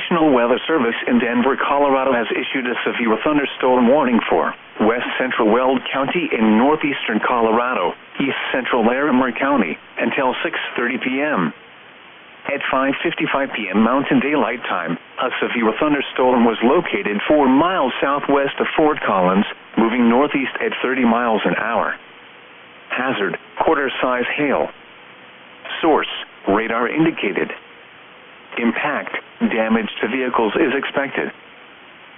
National Weather Service in Denver, Colorado has issued a severe thunderstorm warning for west central Weld County in northeastern Colorado, east central Larimer County, until 6:30 p.m. At 5:55 p.m. Mountain Daylight Time, a severe thunderstorm was located 4 miles southwest of Fort Collins, moving northeast at 30 miles an hour. Hazard, quarter-size hail. Source, radar indicated. Impact, damage to vehicles is expected.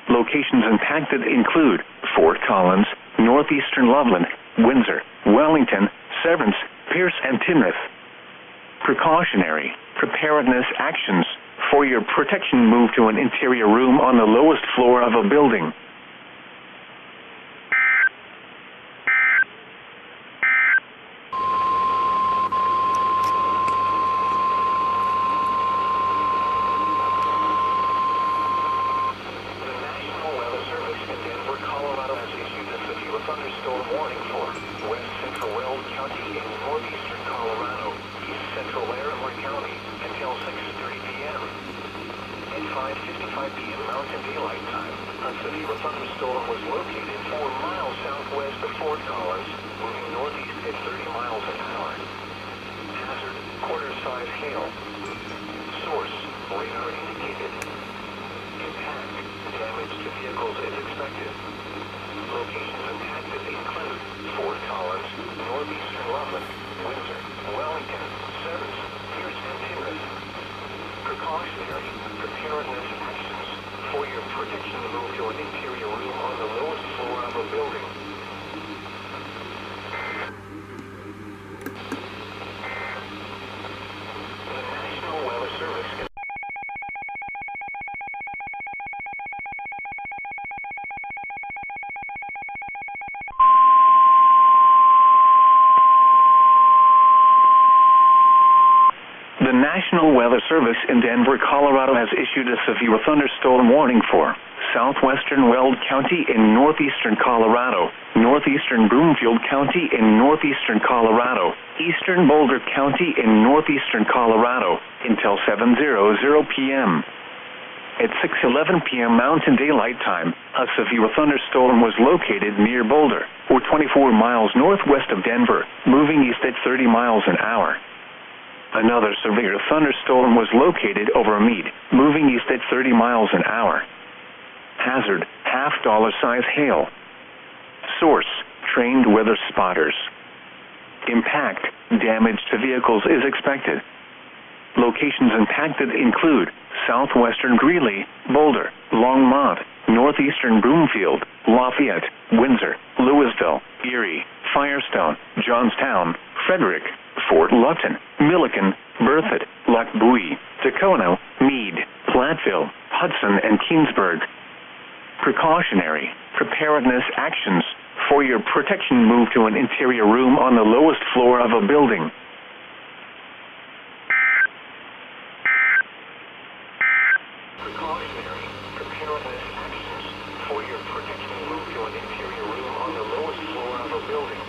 Locations impacted include Fort Collins, northeastern Loveland, Windsor, Wellington, Severance, Pierce, and Timoth. Precautionary, preparedness actions. For your protection, move to an interior room on the lowest floor of a building. Thunderstorm warning for west central Weld County in northeastern Colorado, east central Larimer County, until 6:30 p.m. At 5:55 p.m. Mountain Daylight Time, a severe thunderstorm was located 4 miles southwest of Fort Collins, moving northeast at 30 miles an hour. Hazard, quarter-size hail. Source, radar indicated. Impact, damage to vehicles is expected. Locations impacted include Fort Collins, northeastern Loveland, Windsor, Wellington, Severance, Pierce, and Timoth. Precautionary, preparedness actions. For your protection, move to an interior room on the lowest floor of a building. The National Weather Service The National Weather Service in Denver, Colorado has issued a severe thunderstorm warning for southwestern Weld County in northeastern Colorado, northeastern Broomfield County in northeastern Colorado, eastern Boulder County in northeastern Colorado, until 7:00 p.m. At 6:11 p.m. Mountain Daylight Time, a severe thunderstorm was located near Boulder, or 24 miles northwest of Denver, moving east at 30 miles an hour. Another severe thunderstorm was located over Meade, moving east at 30 miles an hour. Hazard, half-dollar-size hail. Source, trained weather spotters. Impact, damage to vehicles is expected. Locations impacted include southwestern Greeley, Boulder, Longmont, northeastern Broomfield, Lafayette, Windsor, Louisville, Erie, Firestone, Johnstown, Frederick, Fort Lupton, Milliken, Berthoud, Lac Bowie, Tacoma, Meade, Platteville, Hudson, and Keensburg. Precautionary, preparedness actions. For your protection, move to an interior room on the lowest floor of a building. Precautionary, preparedness actions. For your protection, move to an interior room on the lowest floor of a building.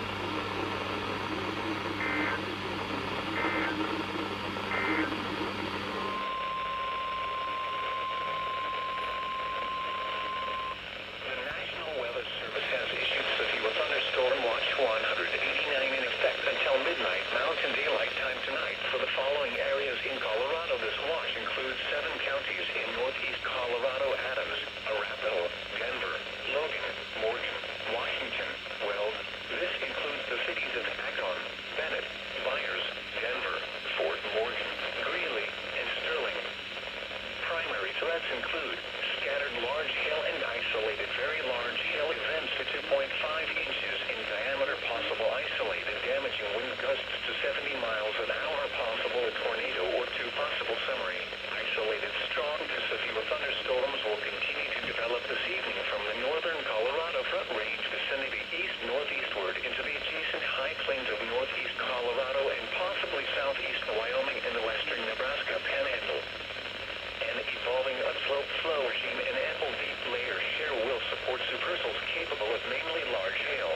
The National Weather Service has issued severe thunderstorm watch 189 in effect until midnight Mountain Daylight Time tonight for the following areas in Colorado. This watch includes 7 counties in northeast Colorado: Adams, Arapahoe, Denver, Logan, Morgan, Washington, Weld. This includes the cities of Akron, Bennett, Byers, Denver, Fort Morgan, Greeley, and Sterling. Primary threats include scattered large hail and isolated very large hail events to 2.5 inches in diameter, possible isolated damaging wind gusts to 70 miles an hour, possible a tornado or 2 possible summary. Isolated strong to severe thunderstorms will continue to develop this evening from the northern Colorado Front Range vicinity east-northeastward into the adjacent high plains of northeast Colorado and possibly southeast Wyoming and the western Nebraska Panhandle. An evolving upslope flow regime and ample deep layer shear will support supercels capable of mainly large hail.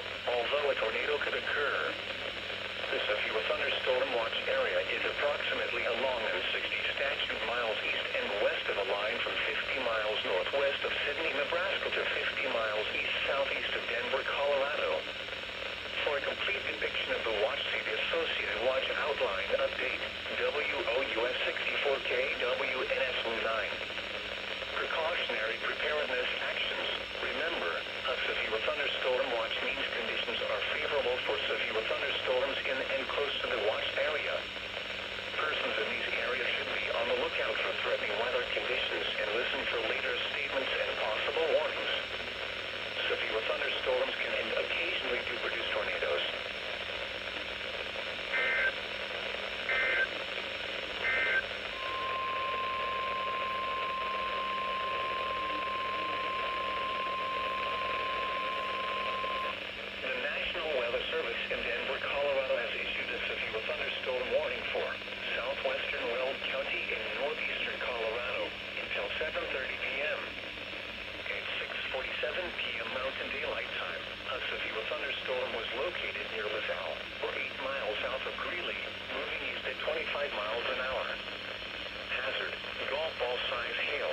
Mountain Daylight Time, a severe thunderstorm was located near LaSalle, or 8 miles south of Greeley, moving east at 25 miles an hour. Hazard, golf ball size hail.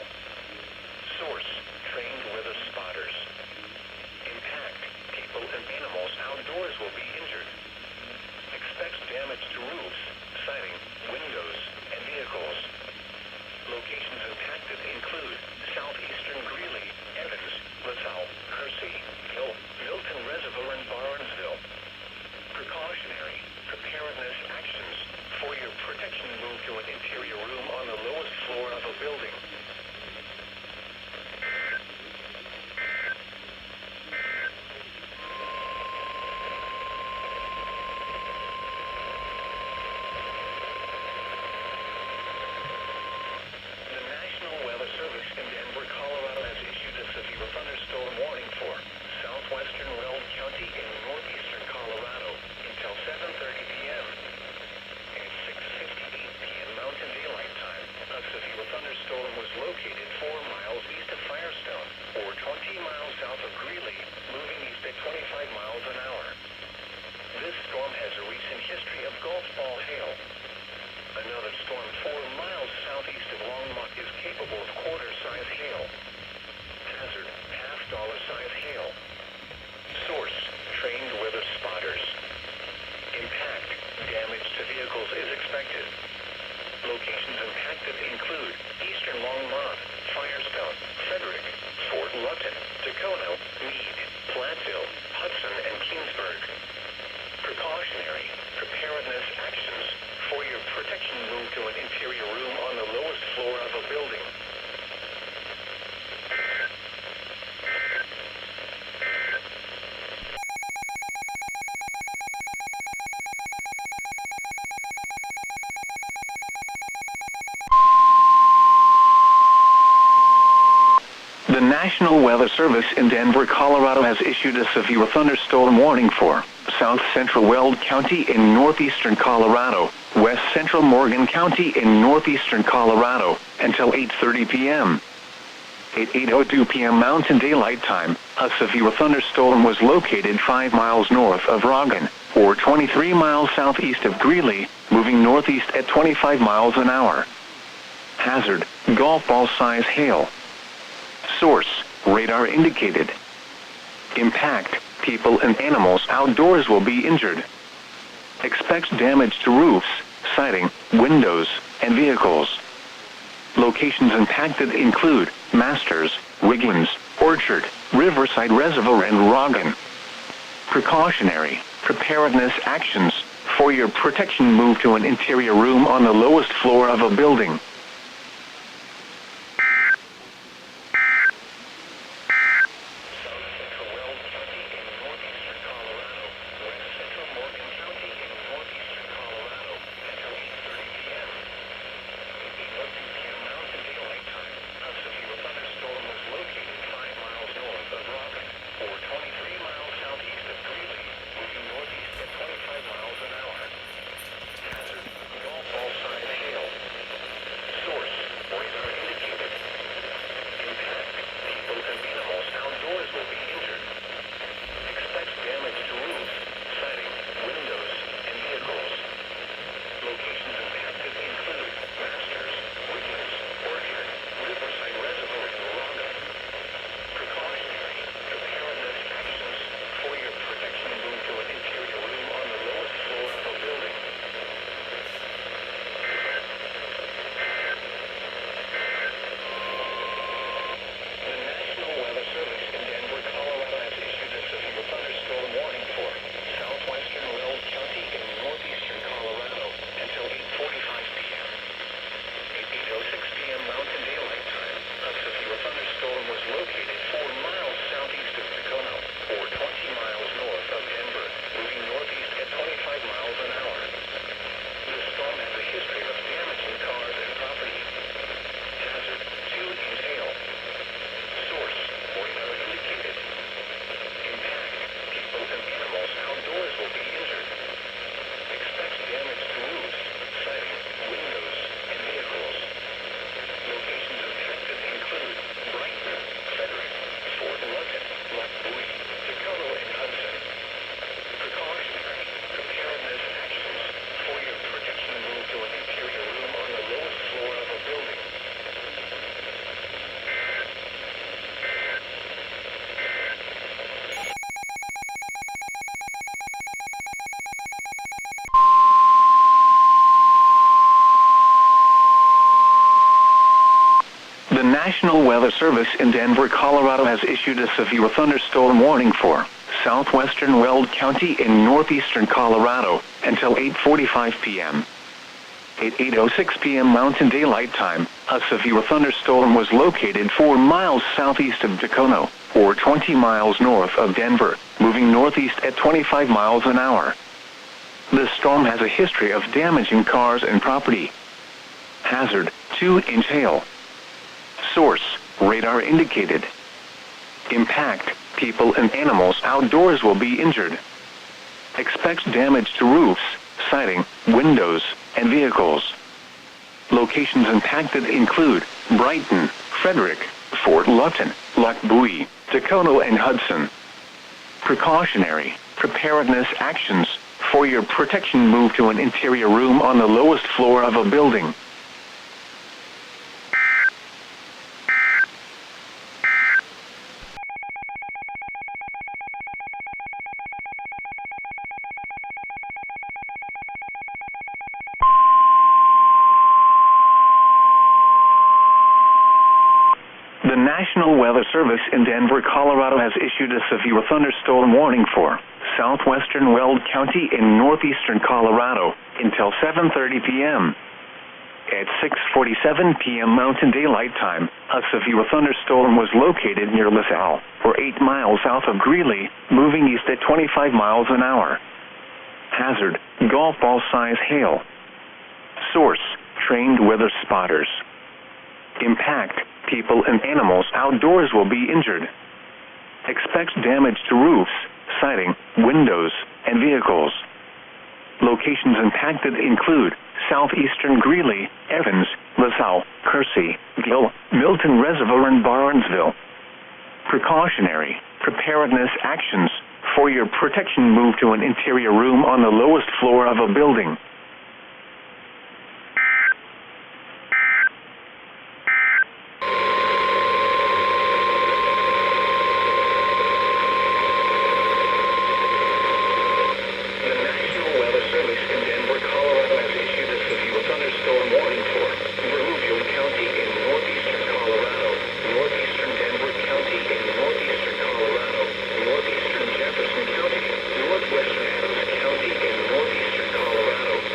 Source, trained weather spotters. Impact, people and animals outdoors will be injured. Expects damage to roofs, siding, windows, and vehicles. Locations impacted include southeastern Greeley, Evans, LaSalle, Hersey, Hill, Milton Reservoir, and Barnesville. Precautionary, preparedness actions. For your protection, move to an interior room on the lowest floor of a building. The National Weather Service in Denver, Colorado has issued a severe thunderstorm warning for south central Weld County in northeastern Colorado, west central Morgan County in northeastern Colorado, until 8:30 p.m. At 8:02 p.m. Mountain Daylight Time, a severe thunderstorm was located 5 miles north of Roggen, or 23 miles southeast of Greeley, moving northeast at 25 miles an hour. Hazard, golf ball size hail. Source, radar indicated. Impact, people and animals outdoors will be injured. Expects damage to roofs, siding, windows, and vehicles. Locations impacted include Masters, Wiggins, Orchard, Riverside Reservoir, and Roggen. Precautionary, preparedness actions. For your protection, move to an interior room on the lowest floor of a building. Weather Service in Denver, Colorado has issued a severe thunderstorm warning for southwestern Weld County in northeastern Colorado until 8:45 p.m. At 8:06 p.m. Mountain Daylight Time, a severe thunderstorm was located 4 miles southeast of Dacono, or 20 miles north of Denver, moving northeast at 25 miles an hour. The storm has a history of damaging cars and property. Hazard, 2-inch hail. Source, radar indicated. Impact, people and animals outdoors will be injured. Expect damage to roofs, siding, windows, and vehicles. Locations impacted include Brighton, Frederick, Fort Lupton, Lac Bowie, Dacono, and Hudson. Precautionary, preparedness actions. For your protection, move to an interior room on the lowest floor of a building. The National Weather Service in Denver, Colorado has issued a severe thunderstorm warning for southwestern Weld County in northeastern Colorado until 7:30 p.m. At 6:47 p.m. Mountain Daylight Time, a severe thunderstorm was located near LaSalle, or 8 miles south of Greeley, moving east at 25 miles an hour. Hazard, golf ball size hail. Source, trained weather spotters. Impact, people and animals outdoors will be injured. Expect damage to roofs, siding, windows, and vehicles. Locations impacted include southeastern Greeley, Evans, LaSalle, Kersey, Gill, Milton Reservoir, and Barnesville. Precautionary, preparedness actions. For your protection, move to an interior room on the lowest floor of a building. Northwestern Adams County in northeastern Colorado,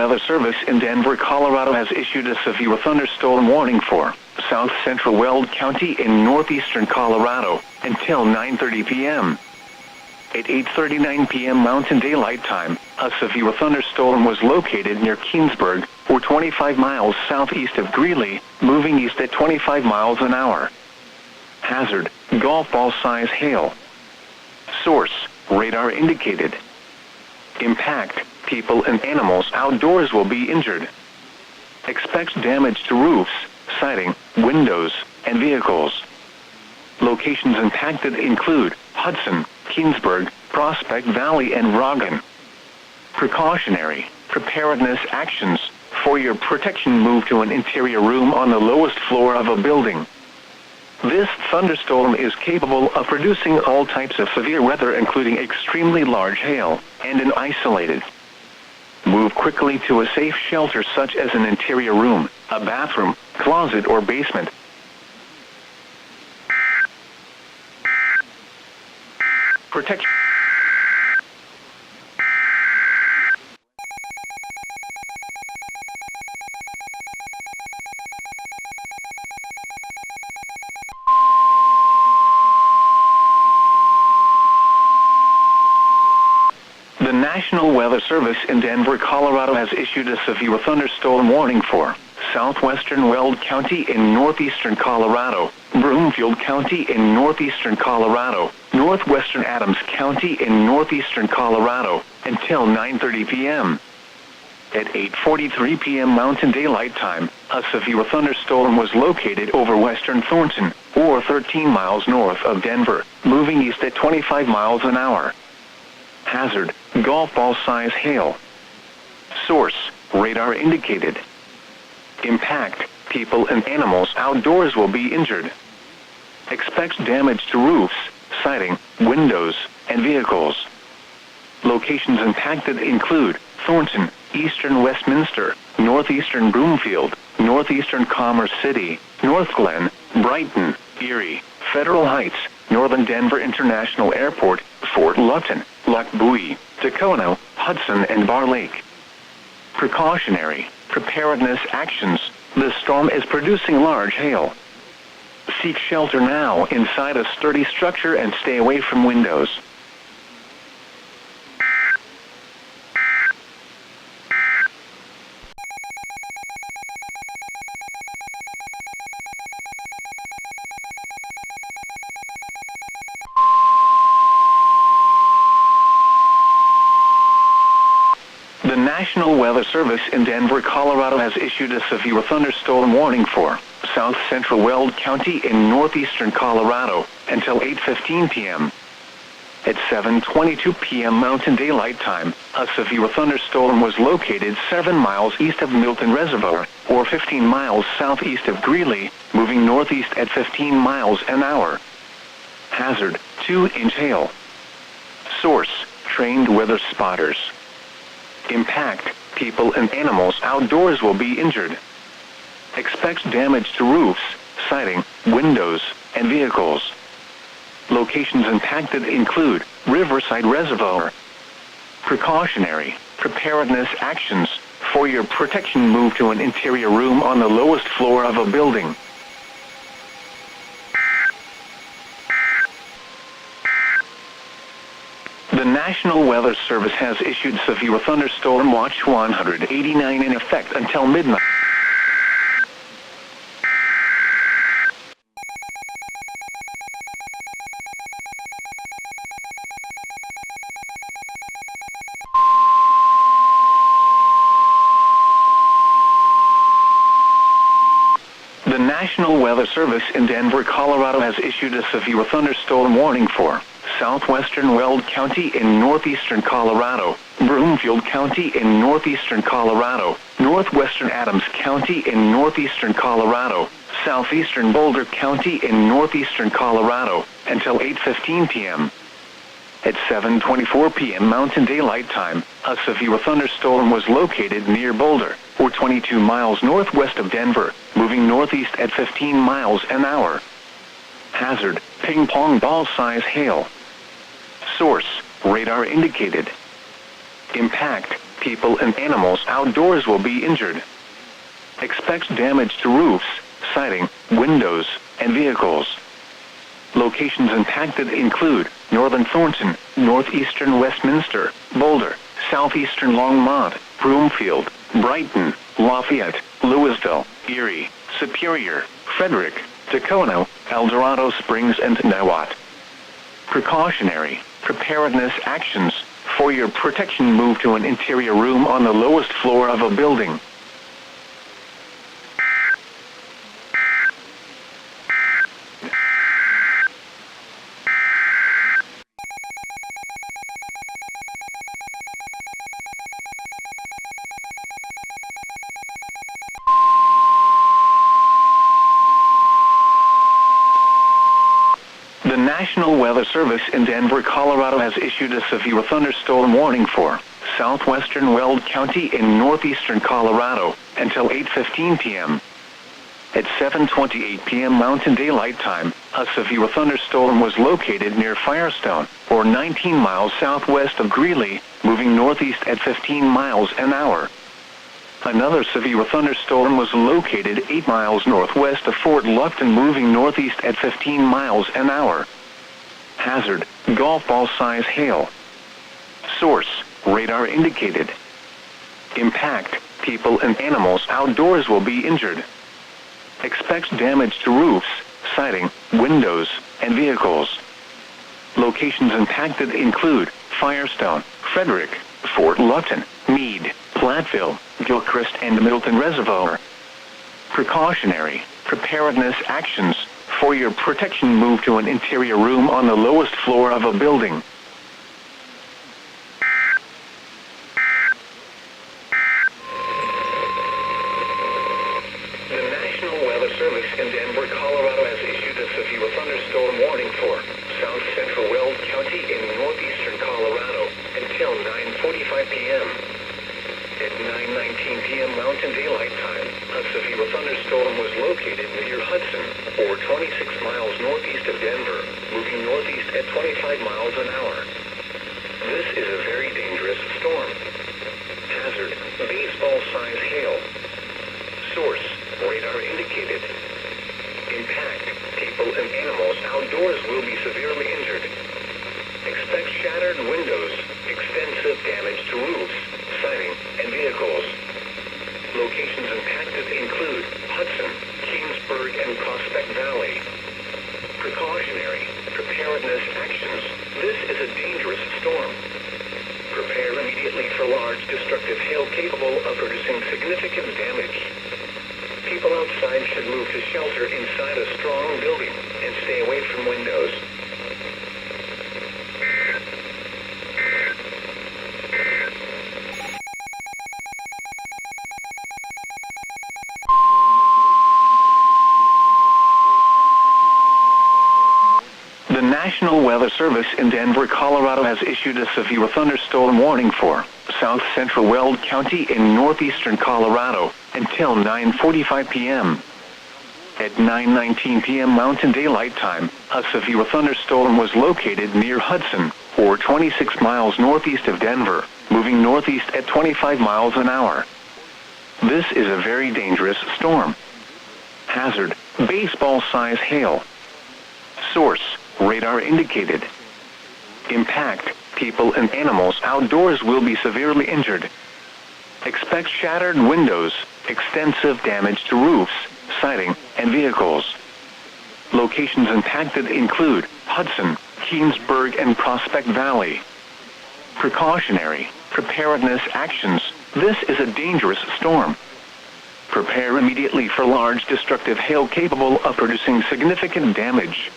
Weather Service in Denver, Colorado has issued a severe thunderstorm warning for south central Weld County in northeastern Colorado until 9:30 p.m. At 8:39 p.m. Mountain Daylight Time, a severe thunderstorm was located near Keensburg, or 25 miles southeast of Greeley, moving east at 25 miles an hour. Hazard, golf ball size hail. Source, radar indicated. Impact, people and animals outdoors will be injured. Expects damage to roofs, siding, windows, and vehicles. Locations impacted include Hudson, Keensburg, Prospect Valley, and Roggen. Precautionary preparedness actions. For your protection, move to an interior room on the lowest floor of a building. This thunderstorm is capable of producing all types of severe weather, including extremely large hail, and an isolated. Move quickly to a safe shelter such as an interior room, a bathroom, closet, or basement. Protect. The National Weather Service in Denver, Colorado has issued a severe thunderstorm warning for southwestern Weld County in northeastern Colorado, Broomfield County in northeastern Colorado, northwestern Adams County in northeastern Colorado, until 9:30 p.m. At 8:43 p.m. Mountain Daylight Time, a severe thunderstorm was located over western Thornton, or 13 miles north of Denver, moving east at 25 miles an hour. Hazard, golf ball size hail. Source, radar indicated. Impact, people and animals outdoors will be injured. Expects damage to roofs, siding, windows, and vehicles. Locations impacted include Thornton, eastern Westminster, northeastern Broomfield, northeastern Commerce City, North Glen, Brighton, Erie, Federal Heights, Northern Denver International Airport, Fort Lupton, Lac Bowie, Tacoma, Hudson, and Bar Lake. Precautionary preparedness actions. The storm is producing large hail. Seek shelter now inside a sturdy structure and stay away from windows. The National Weather Service in Denver, Colorado has issued a severe thunderstorm warning for south central Weld County in northeastern Colorado until 8:15 p.m. At 7:22 p.m. Mountain Daylight Time, a severe thunderstorm was located 7 miles east of Milton Reservoir, or 15 miles southeast of Greeley, moving northeast at 15 miles an hour. Hazard, 2-inch hail. Source, trained weather spotters. Impact, people and animals outdoors will be injured. Expects damage to roofs, siding, windows, and vehicles. Locations impacted include Riverside Reservoir. Precautionary preparedness actions. For your protection, move to an interior room on the lowest floor of a building. The National Weather Service has issued severe thunderstorm watch 189 in effect until midnight. The National Weather Service in Denver, Colorado has issued a severe thunderstorm warning for southwestern Weld County in northeastern Colorado, Broomfield County in northeastern Colorado, northwestern Adams County in northeastern Colorado, southeastern Boulder County in northeastern Colorado, until 8:15 p.m. At 7:24 p.m. Mountain Daylight Time, a severe thunderstorm was located near Boulder, or 22 miles northwest of Denver, moving northeast at 15 miles an hour. Hazard, ping-pong ball size hail. Source, radar indicated. Impact, people and animals outdoors will be injured. Expect damage to roofs, siding, windows, and vehicles. Locations impacted include northern Thornton, northeastern Westminster, Boulder, southeastern Longmont, Broomfield, Brighton, Lafayette, Louisville, Erie, Superior, Frederick, Tacoma, El Dorado Springs, and Niwot. Precautionary preparedness actions. For your protection, move to an interior room on the lowest floor of a building. The National Weather Service in Denver, Colorado has issued a severe thunderstorm warning for southwestern Weld County in northeastern Colorado until 8:15 p.m. At 7:28 p.m. Mountain Daylight Time, a severe thunderstorm was located near Firestone, or 19 miles southwest of Greeley, moving northeast at 15 miles an hour. Another severe thunderstorm was located 8 miles northwest of Fort Lupton, moving northeast at 15 miles an hour. Hazard: golf ball size hail. Source: radar indicated. Impact: people and animals outdoors will be injured. Expect damage to roofs, siding, windows, and vehicles. Locations impacted include Firestone, Frederick, Fort Lupton, Meade, Platteville, Gilchrist, and Middleton Reservoir. Precautionary preparedness actions. For your protection, move to an interior room on the lowest floor of a building. The National Weather Service in Denver, Colorado has issued a severe thunderstorm warning for south central Weld County in northeastern Colorado until 9:45 p.m. At 9:19 p.m. Mountain Daylight Time, a severe thunderstorm was located near Hudson, or 26 miles northeast of Denver, moving northeast at 25 miles an hour. This is a very dangerous storm. Hazard: baseball-sized hail. Source: radar indicated. Impact: people and animals outdoors will be severely injured. Expect shattered windows, extensive damage to roofs, siding, and vehicles. Locations impacted include Hudson, Kingsburg, and Prospect Valley. Precautionary preparedness actions. This is a dangerous storm. Prepare immediately for large destructive hail capable of producing significant damage. People outside should move to shelter inside a strong building and stay away from windows. The National Weather Service in Denver, Colorado has issued a severe thunderstorm warning for south central Weld County in northeastern Colorado until 9:45 p.m. At 9:19 p.m. Mountain Daylight Time, a severe thunderstorm was located near Hudson, or 26 miles northeast of Denver, moving northeast at 25 miles an hour. This is a very dangerous storm. Hazard: baseball-sized hail. Source: radar indicated. Impact: people and animals outdoors will be severely injured. Expect shattered windows, extensive damage to roofs, siding, and vehicles. Locations impacted include Hudson, Kingsburg, and Prospect Valley. Precautionary preparedness actions. This is a dangerous storm. Prepare immediately for large destructive hail capable of producing significant damage.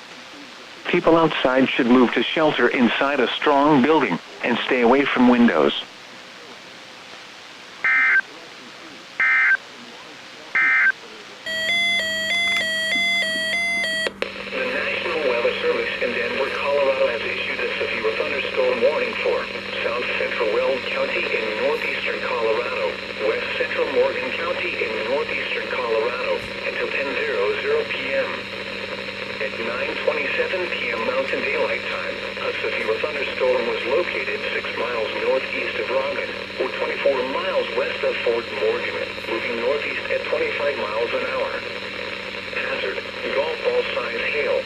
People outside should move to shelter inside a strong building and stay away from windows. The National Weather Service in Denver, Colorado has issued a severe thunderstorm warning for south central Weld County in northeastern Colorado, west central Morgan County in northeastern Colorado until 10:00 p.m. At 9:27 p.m. Mountain Daylight Time, a severe thunderstorm was located 6 miles northeast of Roggen, or 24 miles west of Fort Morgan, moving northeast at 25 miles an hour. Hazard, golf ball size hail.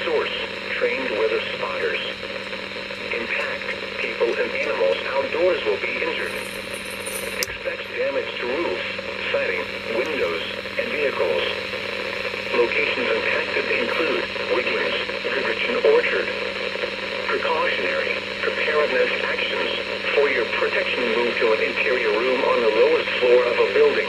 Source, trained weather spotters. Impact, people and animals outdoors will be injured. Expect damage to roofs, siding, windows, and vehicles. Locations impacted include Wiggins, Goodrich and Orchard. Precautionary, preparedness actions. For your protection, move to an interior room on the lowest floor of a building.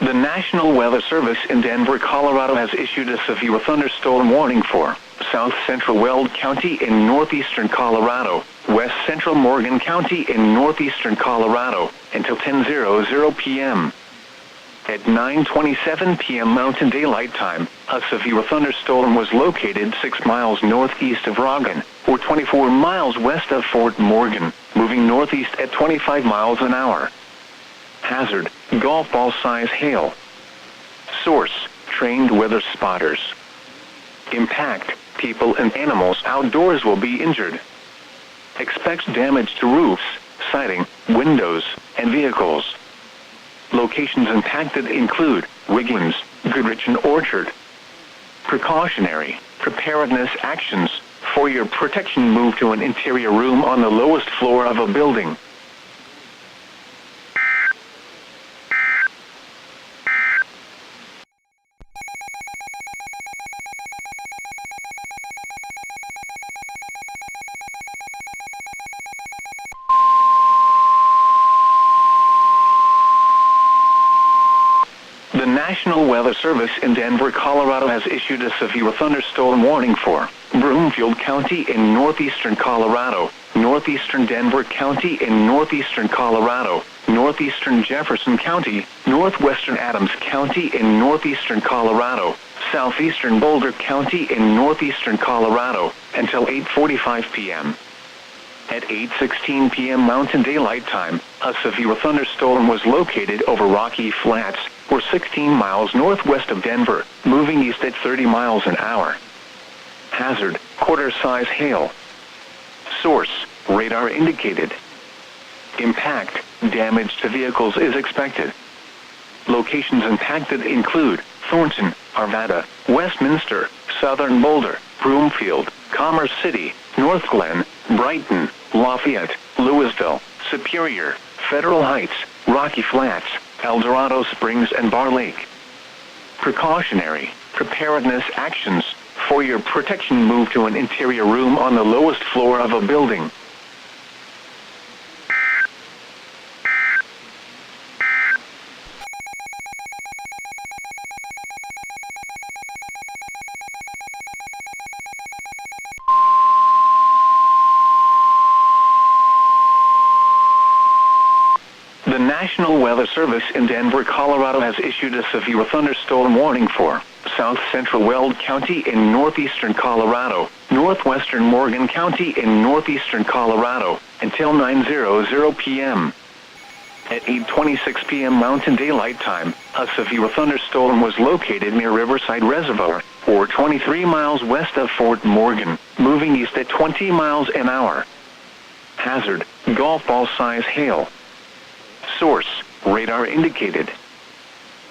The National Weather Service in Denver, Colorado has issued a severe thunderstorm warning for south central Weld County in northeastern Colorado, west central Morgan County in northeastern Colorado, until 10:00 p.m. At 9:27 p.m. Mountain Daylight Time, a severe thunderstorm was located 6 miles northeast of Roggen, or 24 miles west of Fort Morgan, moving northeast at 25 miles an hour. Hazard, golf ball size hail. Source, trained weather spotters. Impact, people and animals outdoors will be injured. Expect damage to roofs, siding, windows, and vehicles. Locations impacted include Wiggins, Goodrich and Orchard. Precautionary, preparedness actions. For your protection, move to an interior room on the lowest floor of a building. The National Weather Service in Denver, Colorado has issued a severe thunderstorm warning for Broomfield County in northeastern Colorado, northeastern Denver County in northeastern Colorado, northeastern Jefferson County, northwestern Adams County in northeastern Colorado, southeastern Boulder County in northeastern Colorado, until 8:45 p.m. At 8:16 p.m. Mountain Daylight Time, a severe thunderstorm was located over Rocky Flats, or 16 miles northwest of Denver, moving east at 30 miles an hour. Hazard, quarter-size hail. Source, radar indicated. Impact, damage to vehicles is expected. Locations impacted include Thornton, Arvada, Westminster, Southern Boulder, Broomfield, Commerce City, North Glen, Brighton, Lafayette, Louisville, Superior, Federal Heights, Rocky Flats, El Dorado Springs and Bar Lake. Precautionary, preparedness actions. For your protection, move to an interior room on the lowest floor of a building. The National Weather Service in Denver, Colorado has issued a severe thunderstorm warning for south central Weld County in northeastern Colorado, northwestern Morgan County in northeastern Colorado, until 9:00 p.m. At 8:26 p.m. Mountain Daylight Time, a severe thunderstorm was located near Riverside Reservoir, or 23 miles west of Fort Morgan, moving east at 20 miles an hour. Hazard, golf ball size hail. Source, radar indicated.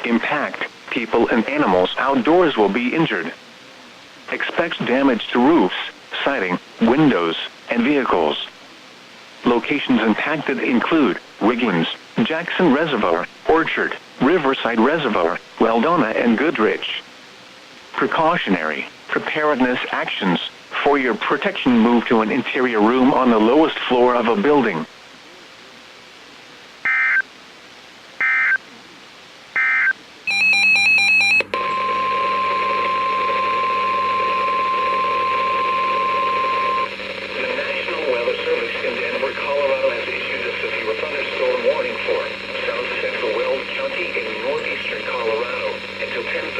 Impact, people and animals outdoors will be injured. Expect damage to roofs, siding, windows, and vehicles. Locations impacted include Wiggins, Jackson Reservoir, Orchard, Riverside Reservoir, Weldona and Goodrich. Precautionary, preparedness actions. For your protection, move to an interior room on the lowest floor of a building. Thunderstorm warning for south central Weld County in northeastern Colorado until 10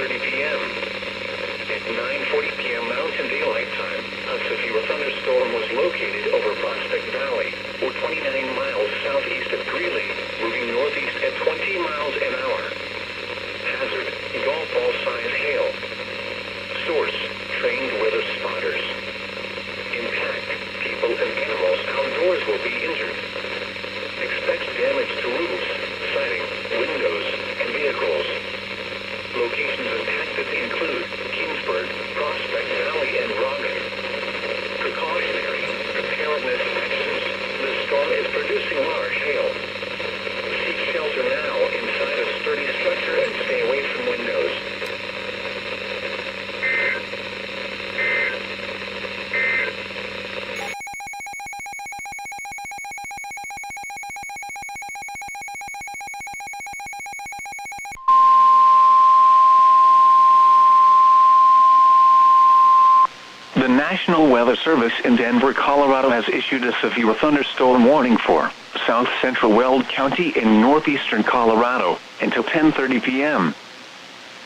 National Weather Service in Denver, Colorado has issued a severe thunderstorm warning for south central Weld County in northeastern Colorado until 10:30 p.m.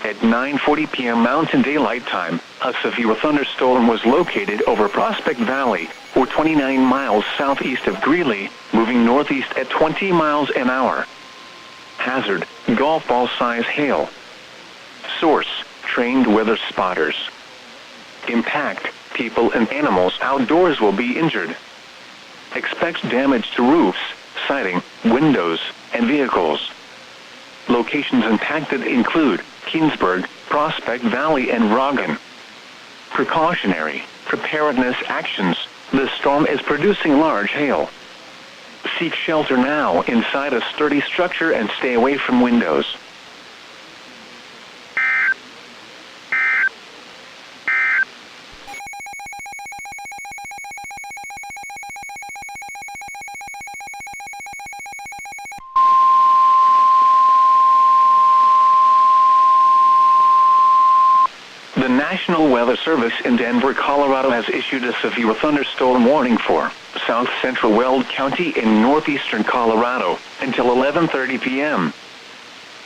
At 9:40 p.m. Mountain Daylight Time, a severe thunderstorm was located over Prospect Valley, or 29 miles southeast of Greeley, moving northeast at 20 miles an hour. Hazard: golf ball size hail. Source: trained weather spotters. Impact: people and animals outdoors will be injured. Expects damage to roofs, siding, windows, and vehicles. Locations impacted include Keensburg, Prospect Valley, and Roggen. Precautionary preparedness actions: the storm is producing large hail. Seek shelter now inside a sturdy structure and stay away from windows. The National Weather Service in Denver, Colorado has issued a severe thunderstorm warning for south central Weld County in northeastern Colorado until 11:30 p.m.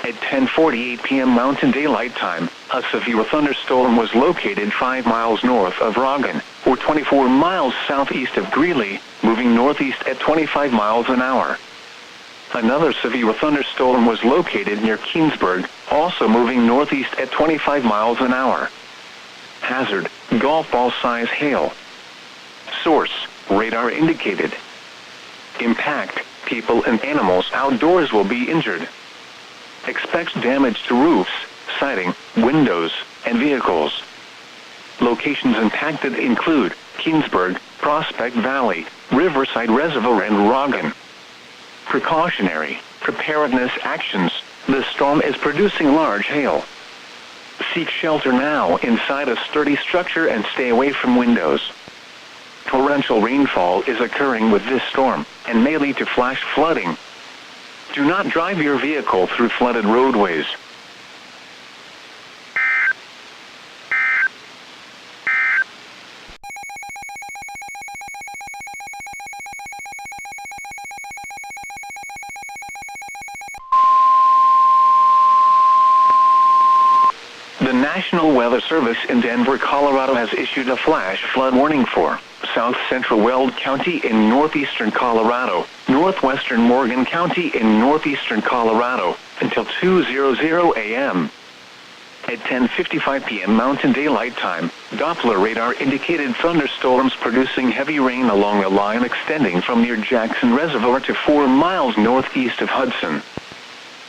At 10:48 p.m. Mountain Daylight Time, a severe thunderstorm was located 5 miles north of Roggen, or 24 miles southeast of Greeley, moving northeast at 25 miles an hour. Another severe thunderstorm was located near Keensburg, also moving northeast at 25 miles an hour. Hazard: golf ball size hail. Source: radar indicated. Impact: people and animals outdoors will be injured. Expects damage to roofs, siding, windows, and vehicles. Locations impacted include Keensburg, Prospect Valley, Riverside Reservoir, and Roggen. Precautionary preparedness actions: the storm is producing large hail. Seek shelter now inside a sturdy structure and stay away from windows. Torrential rainfall is occurring with this storm and may lead to flash flooding. Do not drive your vehicle through flooded roadways. The National Weather Service in Denver, Colorado has issued a flash flood warning for south central Weld County in northeastern Colorado, northwestern Morgan County in northeastern Colorado until 2:00 a.m. At 10:55 p.m. Mountain Daylight Time, Doppler radar indicated thunderstorms producing heavy rain along a line extending from near Jackson Reservoir to 4 miles northeast of Hudson.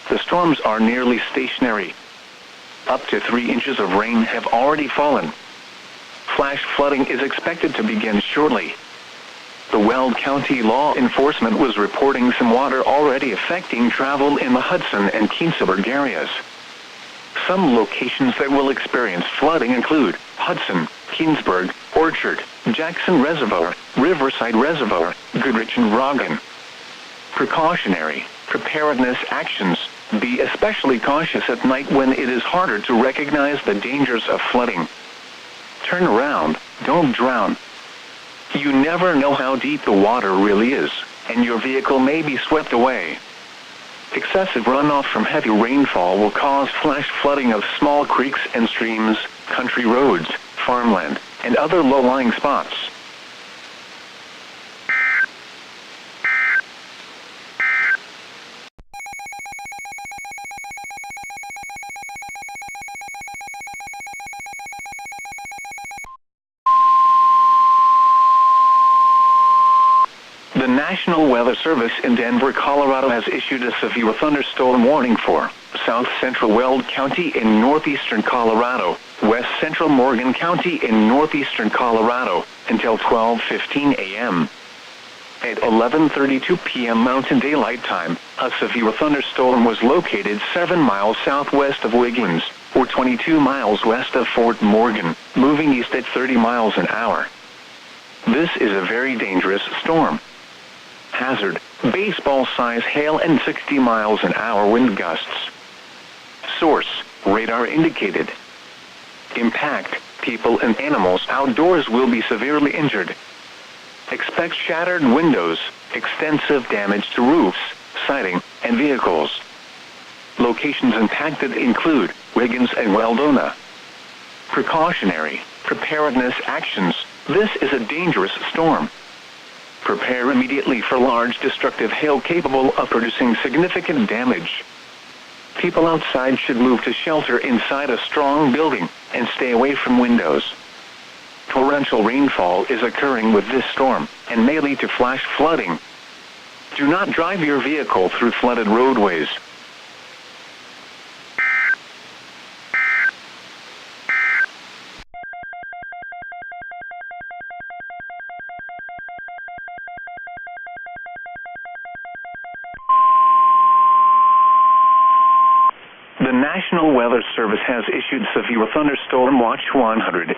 The storms are nearly stationary. Up to 3 inches of rain have already fallen. Flash flooding is expected to begin shortly. The Weld County law enforcement was reporting some water already affecting travel in the Hudson and Keensburg areas. Some locations that will experience flooding include Hudson, Keensburg, Orchard, Jackson Reservoir, Riverside Reservoir, Goodrich, and Roggen. Precautionary preparedness actions: be especially cautious at night when it is harder to recognize the dangers of flooding. Turn around, don't drown. You never know how deep the water really is, and your vehicle may be swept away. Excessive runoff from heavy rainfall will cause flash flooding of small creeks and streams, country roads, farmland, and other low-lying spots. The National Weather Service in Denver, Colorado has issued a severe thunderstorm warning for south central Weld County in northeastern Colorado, west central Morgan County in northeastern Colorado until 12:15 a.m. At 11:32 p.m. Mountain Daylight Time, a severe thunderstorm was located 7 miles southwest of Wiggins, or 22 miles west of Fort Morgan, moving east at 30 miles an hour. This is a very dangerous storm. Hazard: baseball-size hail and 60 miles an hour wind gusts. Source: radar indicated. Impact: People and animals outdoors will be severely injured. Expect shattered windows, extensive damage to roofs, siding, and vehicles. Locations impacted include Wiggins and Weldona. Precautionary preparedness actions. This is a dangerous storm. Prepare immediately for large destructive hail capable of producing significant damage. People outside should move to shelter inside a strong building and stay away from windows. Torrential rainfall is occurring with this storm and may lead to flash flooding. Do not drive your vehicle through flooded roadways. The National Weather Service has issued severe thunderstorm watch 189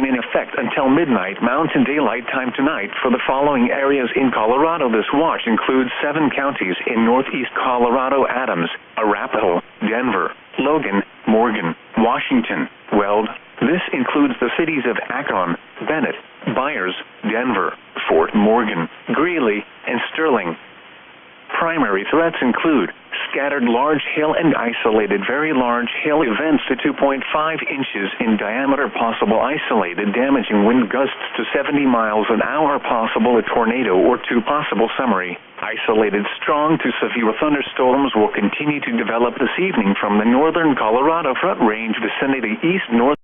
in effect until midnight Mountain Daylight Time tonight for the following areas in Colorado. This watch includes 7 counties in northeast Colorado: Adams, Arapahoe, Denver, Logan, Morgan, Washington, Weld. This includes the cities of Akron, Bennett, Byers, Denver, Fort Morgan, Greeley, and Sterling. Primary threats include scattered large hail and isolated very large hail events to 2.5 inches in diameter, possible isolated damaging wind gusts to 70 miles an hour, possible a tornado or 2, possible summary. Isolated strong to severe thunderstorms will continue to develop this evening from the northern Colorado Front Range vicinity east-north